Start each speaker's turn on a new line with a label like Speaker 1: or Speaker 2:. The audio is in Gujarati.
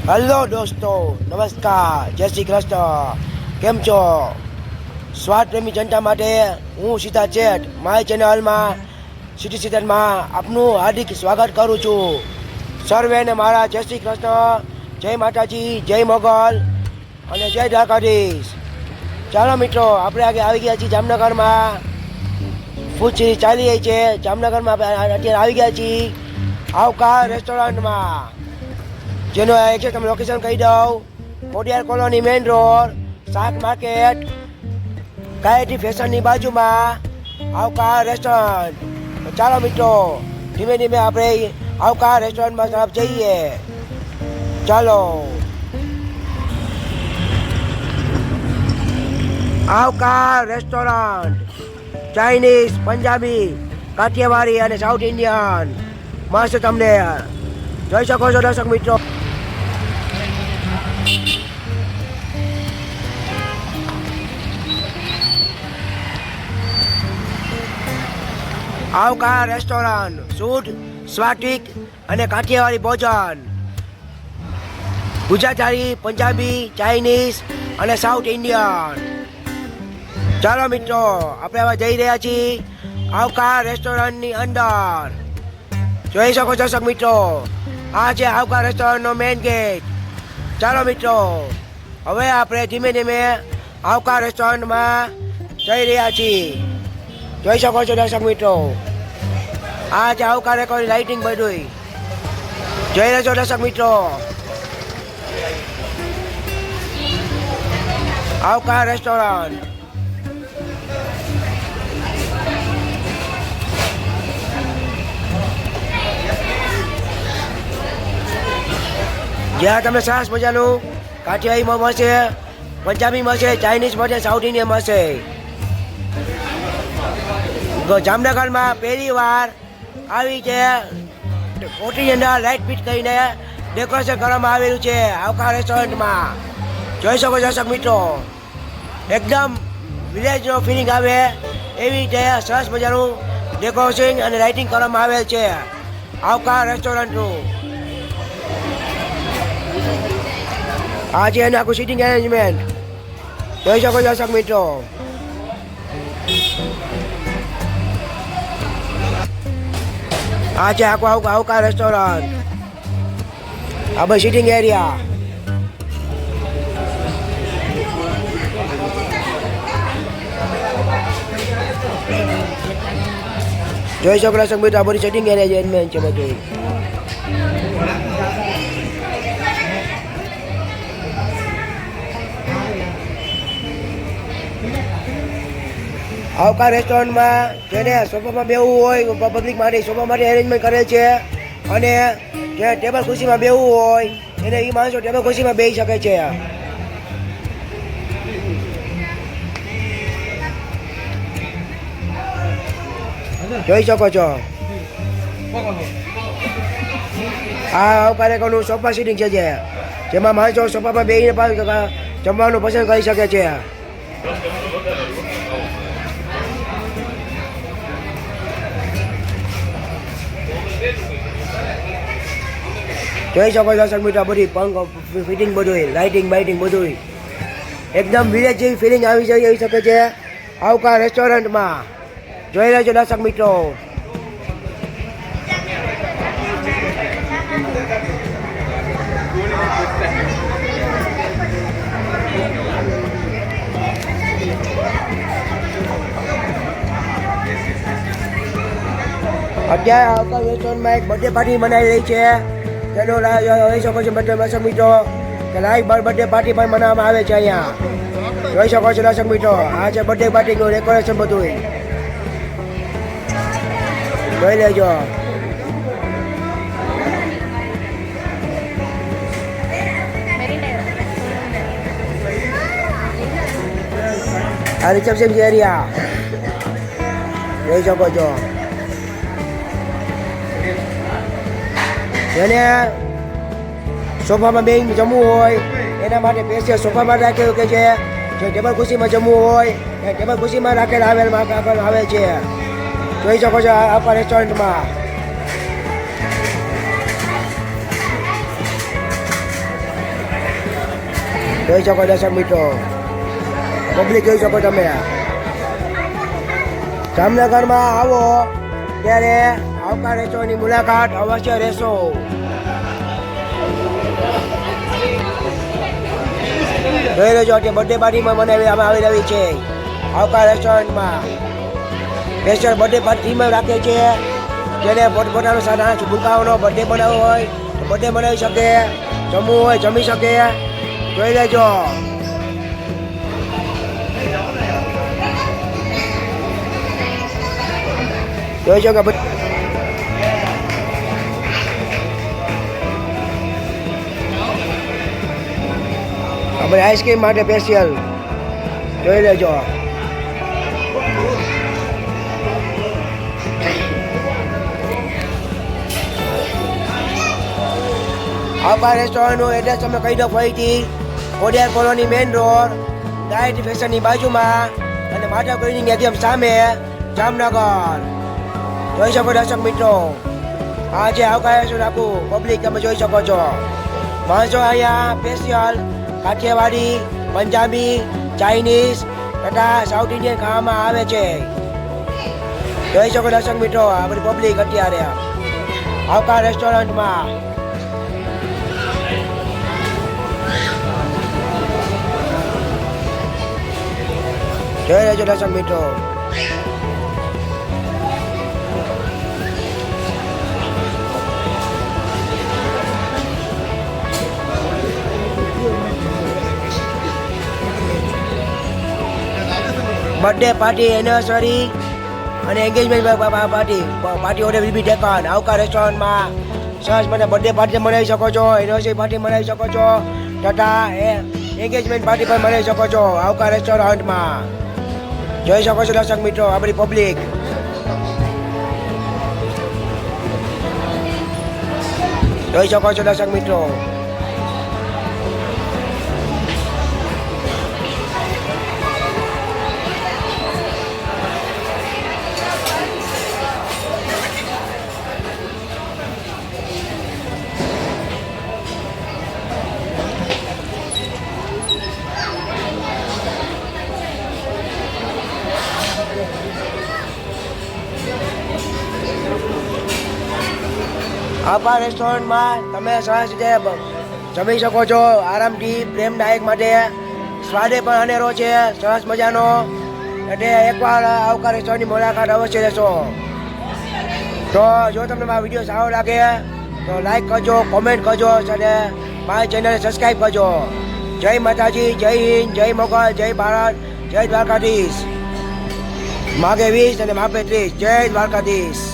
Speaker 1: હેલો દોસ્તો, નમસ્કાર, જય શ્રી કૃષ્ણ. કેમ છો? સ્વાદ પ્રેમી જનતા માટે હું સીધા ચેટ મારી ચેનલમાં સિટી સિઝનમાં આપનું હાર્દિક સ્વાગત કરું છું. સર્વેને મારા જય શ્રી કૃષ્ણ, જય માતાજી, જય મોગલ અને જય દ્વારકાધીશ. ચાલો મિત્રો, આપણે આગે આવી ગયા છીએ જામનગરમાં. ફૂડ સિરીઝ ચાલી રહી છે જામનગરમાં. આપણે અત્યારે આવી ગયા છીએ આવકાર રેસ્ટોરન્ટમાં, જેનો એક છે તમે લોકેશન કહી દઉં. કોડિયાર કોલોની મેઇન રોડ, શાક માર્કેટ, ગાયત્રી ફેશનની બાજુમાં આવકાર રેસ્ટોરન્ટ. ચાલો મિત્રો, ધીમે ધીમે આપણે આવકાર રેસ્ટોરન્ટમાં તરફ જઈએ. ચાલો. આવકાર રેસ્ટોરન્ટ ચાઇનીઝ, પંજાબી, કાઠિયાવાડી અને સાઉથ ઇન્ડિયન મસ્ત તમને જોઈ શકો છો દર્શક મિત્રો. આવકાર રેસ્ટોરન્ટ શુદ્ધ, સ્વાદિક અને કાઠિયાવાડી ભોજન, ગુજરાતી, પંજાબી, ચાઇનીઝ અને સાઉથ ઇન્ડિયન. ચાલો મિત્રો, આપણે હવે જઈ રહ્યા છીએ આવકાર રેસ્ટોરન્ટની અંદર. જોઈ શકો છો દર્શક મિત્રો, આ છે આવકાર રેસ્ટોરન્ટનો મેઇન ગેટ. ચાલો મિત્રો, હવે આપણે ધીમે ધીમે આવકાર રેસ્ટોરન્ટમાં જઈ રહ્યા છીએ. જોઈ શકો છો દર્શક મિત્રો, આ છે આવકાર રેસ્ટોરન્ટ, લાઇટિંગ બધું જોઈ રહ્યા છો દર્શક મિત્રો. આવકાર રેસ્ટોરન્ટ જ્યાં તમને સરસ મજાનું કાઠિયાવાડીમાં મળશે, પંજાબી મળશે, ચાઇનીઝ મળશે, સાઉથ ઇન્ડિયન મળશે. જામનગરમાં પહેલી વાર આવી છે કોઠીની અંદર લાઇટ ફિટ કરીને ડેકોરેશન કરવામાં આવેલું છે આવકાર રેસ્ટોરન્ટમાં. જોઈ શકો દર્શક મિત્રો, એકદમ વિલેજનો ફિલિંગ આવે એવી રીતે સરસ મજાનું ડેકોરેશન અને લાઇટિંગ કરવામાં આવેલ છે આવકાર રેસ્ટોરન્ટનું. આ છે એનું આખું સિટિંગ એરેન્જમેન્ટ. જોઈ શકો દર્શક મિત્રો. આ છે આખું આવકાર રેસ્ટોરન્ટ. આ બસ સિટિંગ એરિયા. જોઈ શકો દર્શક મિત્રો, આ બધી સિટિંગ એરેન્જમેન્ટ છે બધું. આવકાર રેસ્ટોરન્ટમાં જેને સોફામાં બેહવું હોય, પબ્લિક માટે સોફા માટે એરેન્જમેન્ટ કરેલ છે. અને જે ટેબલ ખુરશીમાં બેહવું હોય એને એ માણસો ટેબલ ખુરશીમાં બેસી શકે છે. જોઈ શકો છો. આ આવકાર રેસ્ટોરન્ટનું સોફા સીટિંગ છે, જેમાં માણસો સોફામાં બેસીને જમવાનું પસંદ કરી શકે છે. જોઈ શકો દર્શક મિત્રો, બધી પંખ ફિટિંગ, બધું લાઇટિંગ બાઇટિંગ બધું એકદમ વિલેજ જેવી ફિલિંગ આવી શકે છે આવકાર રેસ્ટોરન્ટમાં. જોઈ લેજો દર્શક મિત્રો. અત્યારે આવકાર રેસ્ટોરન્ટમાં એક બર્થડે પાર્ટી મનાવી રહી છે. તેનો જોઈ શકો છો દર્શક મિત્રો કે લાઈવ બર્થડે પાર્ટી પણ મનાવવામાં આવે છે અહીંયા. જોઈ શકો છો દર્શક મિત્રો, આ છે બર્થડે પાર્ટીનું ડેકોરેશન બધું. જોઈ લેજો. આ રિસેપ્શન એરિયા જોઈ શકો છો. જેને સોફામાં બેસીને જમવું હોય એના માટે સ્પેશિયલ સોફામાં રાખેલું કે છે. જે ટેબલ ખુરશીમાં જમવું હોય એ ટેબલ ખુરશીમાં રાખેલા આવે છે. જોઈ શકો છો આપણા રેસ્ટોરન્ટમાં. જોઈ શકો દર્શક મિત્રો, પબ્લિક જોઈ શકો તમે. જામનગરમાં આવો ત્યારે આવકાર રેસ્ટોરન્ટની મુલાકાત અવશ્ય રહેશો. જોઈ લેજો કે બર્થડે પાર્ટીમાં બનાવવામાં આવી રહી છે. આવકાર રેસ્ટોરન્ટમાં સ્પેશિયલ બર્થડે પાર્ટીમાં રાખે છે. જેને પોતપોતાનો સારા ભૂલકાઓનો બર્થડે બનાવવો હોય તો બર્થડે બનાવી શકે, જમવું હોય જમી શકે. જોઈ લેજો. જોઈ શકો આપણે આઈસ્ક્રીમ માટે સ્પેશિયલ. જોઈ લેજો. આવકાર રેસ્ટોરન્ટનું એડ્રેસ તમે કહી દો ફરીથી. Khodiyar colony main road, diet ફેશનની બાજુમાં અને માધવ ક્લિનિક એકદમ સામે, જામનગર. જોઈ શકો દર્શક મિત્રો, આ જે આવકાર રેસ્ટોરન્ટ આખું પબ્લિક તમે જોઈ શકો છો. માણસો અહીંયા સ્પેશિયલ કાઠિયાવાડી, પંજાબી, ચાઇનીઝ તથા સાઉથ ઇન્ડિયન ખાવામાં આવે છે. જોઈ શકો દર્શક મિત્રો, આ બધી પબ્લિક અત્યારે આવકાર રેસ્ટોરન્ટમાં. જોઈ લેજો દર્શક મિત્રો. બર્થડે પાર્ટી, એનિવર્સરી અને engagement party order will be taken. આવકાર રેસ્ટોરન્ટમાં સરસ મને બર્થડે પાર્ટી મનાવી શકો છો, એનિવર્સરી પાર્ટી મનાવી શકો છો તથા એન્ગેજમેન્ટ પાર્ટી પણ મનાવી શકો છો આવકાર રેસ્ટોરન્ટમાં. જોઈ શકો છો દર્શક મિત્રો, આ બધી પબ્લિક. જોઈ શકો છો દર્શક મિત્રો. આવકાર રેસ્ટોરન્ટમાં તમે સરસ રીતે જમી શકો છો આરામથી. પ્રેમદાયક માટે સ્વાદે પણ અનેરો છે, સરસ મજાનો. એટલે એકવાર આવકાર રેસ્ટોરન્ટની મુલાકાત અવશ્ય લેશો. તો જો તમને મારો વિડીયો સારો લાગે તો લાઈક કરજો, કોમેન્ટ કરજો અને મારી ચેનલને સબસ્ક્રાઈબ કરજો. જય માતાજી, જય હિન્દ, જય મોગલ, જય ભારત, જય દ્વારકાધીશ. માગે 20 અને માપે 30. જય દ્વારકાધીશ.